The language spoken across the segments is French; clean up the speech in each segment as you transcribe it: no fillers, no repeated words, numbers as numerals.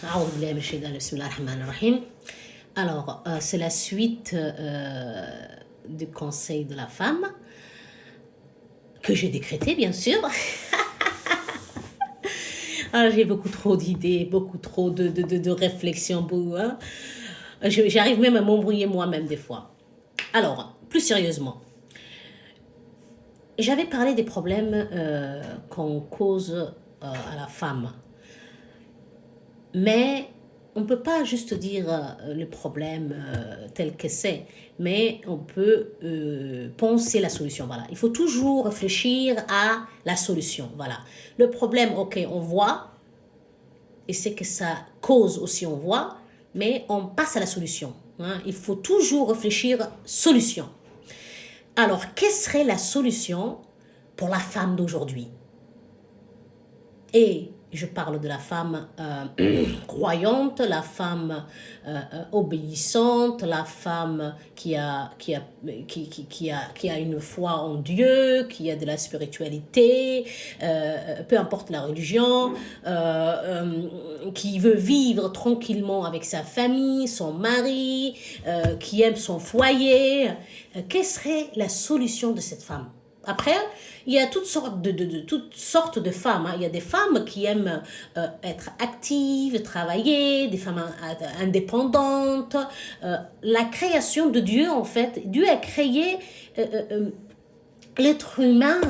أعوذ بالله من الشيطان بسم الله الرحمن الرحيم. Alors, c'est la suite du conseil de la femme que j'ai décrété, bien sûr. Ah, j'ai beaucoup trop d'idées, beaucoup trop de réflexions. Hein. J'arrive même à m'embrouiller moi-même des fois. Alors, plus sérieusement, j'avais parlé des problèmes qu'on cause à la femme. Mais on ne peut pas juste dire le problème tel que c'est, mais on peut penser la solution. Voilà. Il faut toujours réfléchir à la solution. Voilà. Le problème, ok, on voit, et c'est que ça cause aussi, on voit, mais on passe à la solution. Hein. Il faut toujours réfléchir solution. Alors, quelle serait la solution pour la femme d'aujourd'hui? Et je parle de la femme croyante, la femme obéissante, la femme qui a une foi en Dieu, qui a de la spiritualité, peu importe la religion, qui veut vivre tranquillement avec sa famille, son mari, qui aime son foyer. Quelle serait la solution de cette femme? Après, il y a toutes sortes de femmes. Hein. Il y a des femmes qui aiment être actives, travailler, des femmes indépendantes. La création de Dieu, en fait, Dieu a créé l'être humain.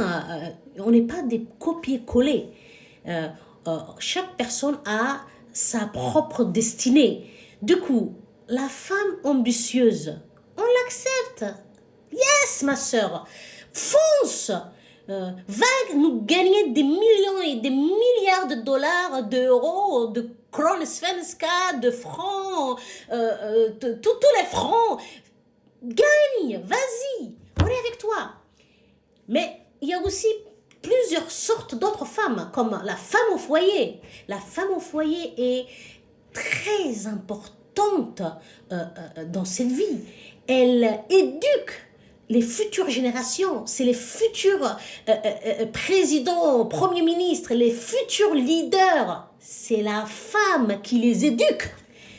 On n'est pas des copier-coller. Chaque personne a sa propre destinée. Du coup, la femme ambitieuse, on l'accepte. Yes, ma sœur. Fonce, va nous gagner des millions et des milliards de dollars, d'euros, de krones svenska, de francs, tous les francs. Gagne, vas-y, on est avec toi. Mais il y a aussi plusieurs sortes d'autres femmes, comme la femme au foyer. La femme au foyer est très importante dans cette vie. Elle éduque les futures générations, c'est les futurs présidents, premiers ministres, les futurs leaders. C'est la femme qui les éduque,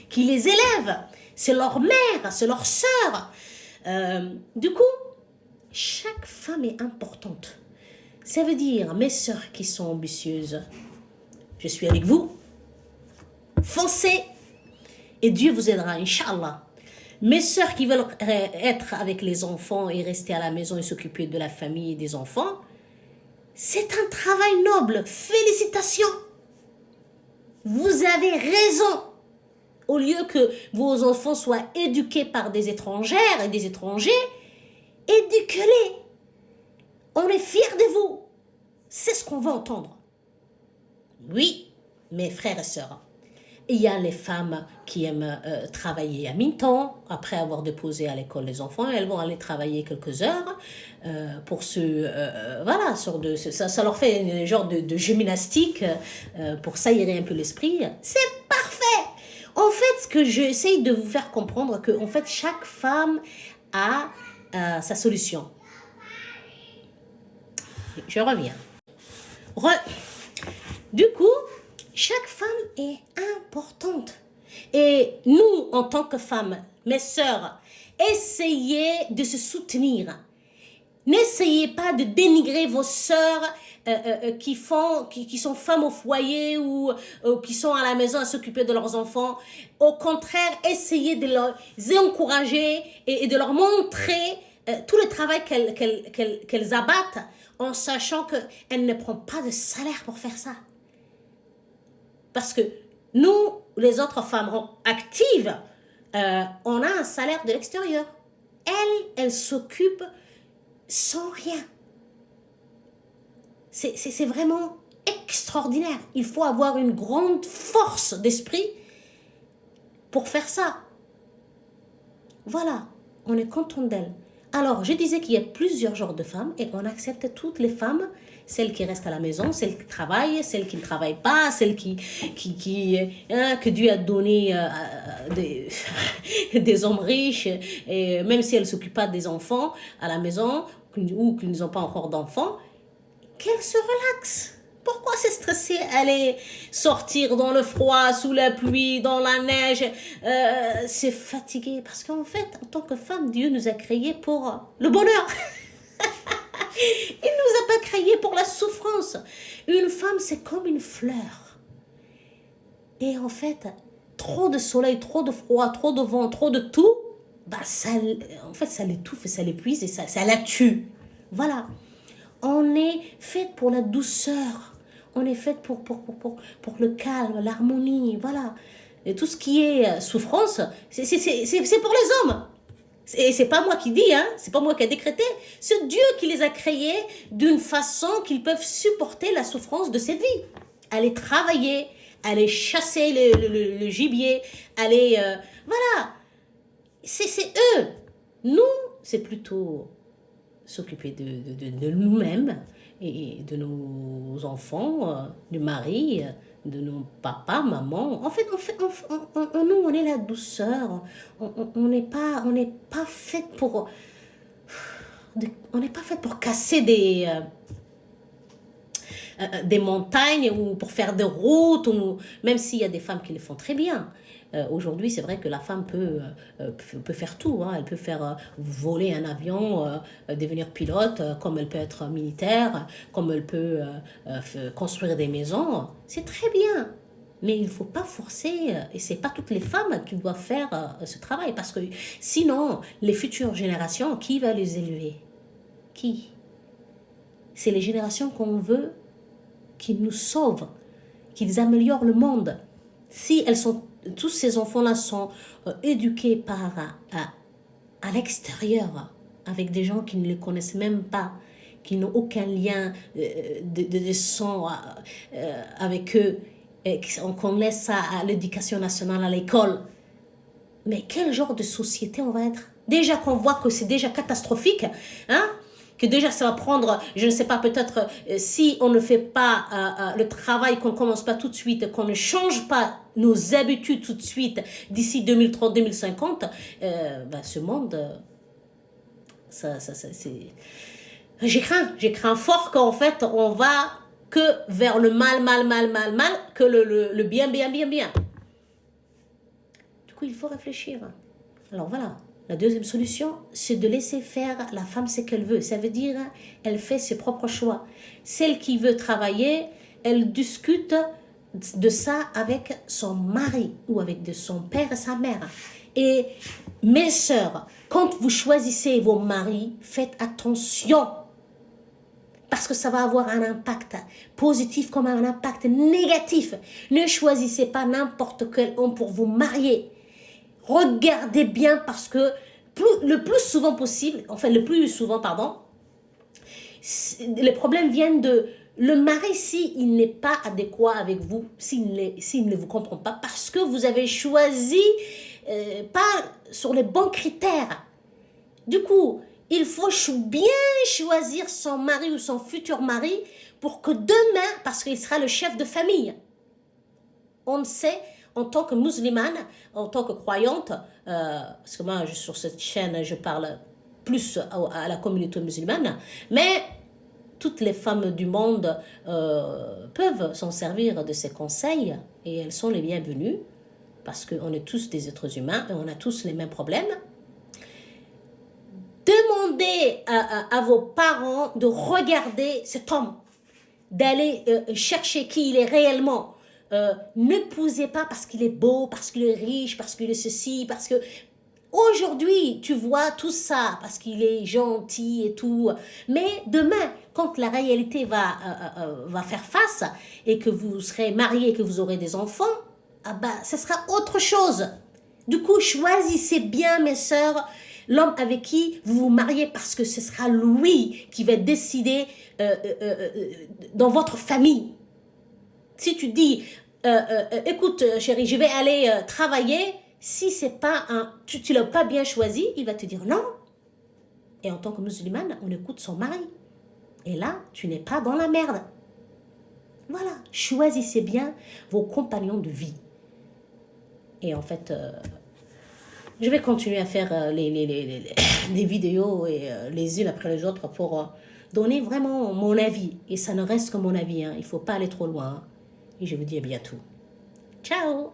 qui les élève. C'est leur mère, c'est leur sœur. Du coup, chaque femme est importante. Ça veut dire, mes sœurs qui sont ambitieuses, je suis avec vous. Foncez et Dieu vous aidera, Inch'Allah. Mes sœurs qui veulent être avec les enfants et rester à la maison et s'occuper de la famille et des enfants, c'est un travail noble. Félicitations. Vous avez raison. Au lieu que vos enfants soient éduqués par des étrangères et des étrangers, éduquez-les. On est fiers de vous. C'est ce qu'on veut entendre. Oui, mes frères et sœurs. Il y a les femmes qui aiment travailler à mi-temps, après avoir déposé à l'école les enfants, elles vont aller travailler quelques heures pour voilà, ça leur fait un genre de gymnastique pour s'aérer un peu l'esprit. C'est parfait. En fait, ce que j'essaye de vous faire comprendre, que en fait, chaque femme a sa solution. Je reviens. Du coup, chaque femme est importante. Et nous, en tant que femmes, mes sœurs, essayez de se soutenir. N'essayez pas de dénigrer vos sœurs qui sont femmes au foyer ou qui sont à la maison à s'occuper de leurs enfants. Au contraire, essayez de les encourager et de leur montrer tout le travail qu'elles abattent en sachant qu'elles ne prennent pas de salaire pour faire ça. Parce que nous, les autres femmes actives, on a un salaire de l'extérieur. Elles s'occupent sans rien. C'est vraiment extraordinaire. Il faut avoir une grande force d'esprit pour faire ça. Voilà, on est content d'elles. Alors, je disais qu'il y a plusieurs genres de femmes et on accepte toutes les femmes, celles qui restent à la maison, celles qui travaillent, celles qui ne travaillent pas, celles que Dieu a donné des hommes riches, et même si elles ne s'occupent pas des enfants à la maison ou qu'ils n'ont pas encore d'enfants, qu'elles se relaxent. Pourquoi c'est stressé aller sortir dans le froid, sous la pluie, dans la neige, c'est fatigué. Parce qu'en fait, en tant que femme, Dieu nous a créés pour le bonheur. Il ne nous a pas créés pour la souffrance. Une femme, c'est comme une fleur. Et en fait, trop de soleil, trop de froid, trop de vent, trop de tout, bah ça, en fait, ça l'étouffe, ça l'épuise et ça la tue. Voilà. On est fait pour la douceur. On est fait pour le calme, l'harmonie. Voilà. Et tout ce qui est souffrance, c'est pour les hommes. Et c'est pas moi qui dis, hein, c'est pas moi qui ai décrété. C'est Dieu qui les a créés d'une façon qu'ils peuvent supporter la souffrance de cette vie. Aller travailler, aller chasser le gibier, aller... voilà. C'est eux. Nous, c'est plutôt s'occuper de nous-mêmes et de nos enfants, du mari, de nos papas, mamans. En fait, nous, on est la douceur. On n'est pas fait pour... on n'est pas fait pour casser des montagnes ou pour faire des routes, ou, même s'il y a des femmes qui le font très bien. Aujourd'hui, c'est vrai que la femme peut faire tout. Hein. Elle peut faire voler un avion, devenir pilote, comme elle peut être militaire, comme elle peut construire des maisons. C'est très bien. Mais il ne faut pas forcer, et ce n'est pas toutes les femmes qui doivent faire ce travail. Parce que sinon, les futures générations, qui va les élever? Qui? C'est les générations qu'on veut qu'ils nous sauvent, qu'ils améliorent le monde. Si tous ces enfants-là sont éduqués à l'extérieur, avec des gens qui ne les connaissent même pas, qui n'ont aucun lien de sang avec eux, et qu'on laisse ça à l'éducation nationale, à l'école, mais quel genre de société on va être? Déjà qu'on voit que c'est déjà catastrophique, hein? Que déjà ça va prendre, je ne sais pas, peut-être si on ne fait pas le travail, qu'on ne commence pas tout de suite, qu'on ne change pas nos habitudes tout de suite d'ici 2030-2050, ce monde, c'est... J'ai craint fort qu'en fait on va que vers le mal, que le bien. Du coup, il faut réfléchir. Alors voilà. La deuxième solution, c'est de laisser faire la femme ce qu'elle veut. Ça veut dire, elle fait ses propres choix. Celle qui veut travailler, elle discute de ça avec son mari ou avec son père et sa mère. Et mes sœurs, quand vous choisissez vos maris, faites attention. Parce que ça va avoir un impact positif comme un impact négatif. Ne choisissez pas n'importe quel homme pour vous marier. Regardez bien parce que le plus souvent, les problèmes viennent de le mari s'il n'est pas adéquat avec vous, s'il ne vous comprend pas, parce que vous avez choisi pas sur les bons critères. Du coup, il faut bien choisir son mari ou son futur mari pour que demain, parce qu'il sera le chef de famille, on sait... En tant que musulmane, en tant que croyante, parce que moi, sur cette chaîne, je parle plus à la communauté musulmane, mais toutes les femmes du monde peuvent s'en servir de ces conseils et elles sont les bienvenues parce qu'on est tous des êtres humains et on a tous les mêmes problèmes. Demandez à vos parents de regarder cet homme, d'aller chercher qui il est réellement. N'épousez pas parce qu'il est beau, parce qu'il est riche, parce qu'il est ceci, parce que aujourd'hui tu vois tout ça, parce qu'il est gentil et tout, mais demain quand la réalité va faire face et que vous serez mariés, que vous aurez des enfants, ça sera autre chose. Du coup, choisissez bien, mes sœurs, l'homme avec qui vous vous mariez, parce que ce sera lui qui va décider dans votre famille. Si tu dis, écoute chérie, je vais aller travailler, si c'est pas tu l'as pas bien choisi, il va te dire non. Et en tant que musulmane, on écoute son mari. Et là, tu n'es pas dans la merde. Voilà, choisissez bien vos compagnons de vie. Et en fait, je vais continuer à faire des vidéos et les unes après les autres pour donner vraiment mon avis. Et ça ne reste que mon avis, hein. Il ne faut pas aller trop loin, hein. Et je vous dis à bientôt. Ciao!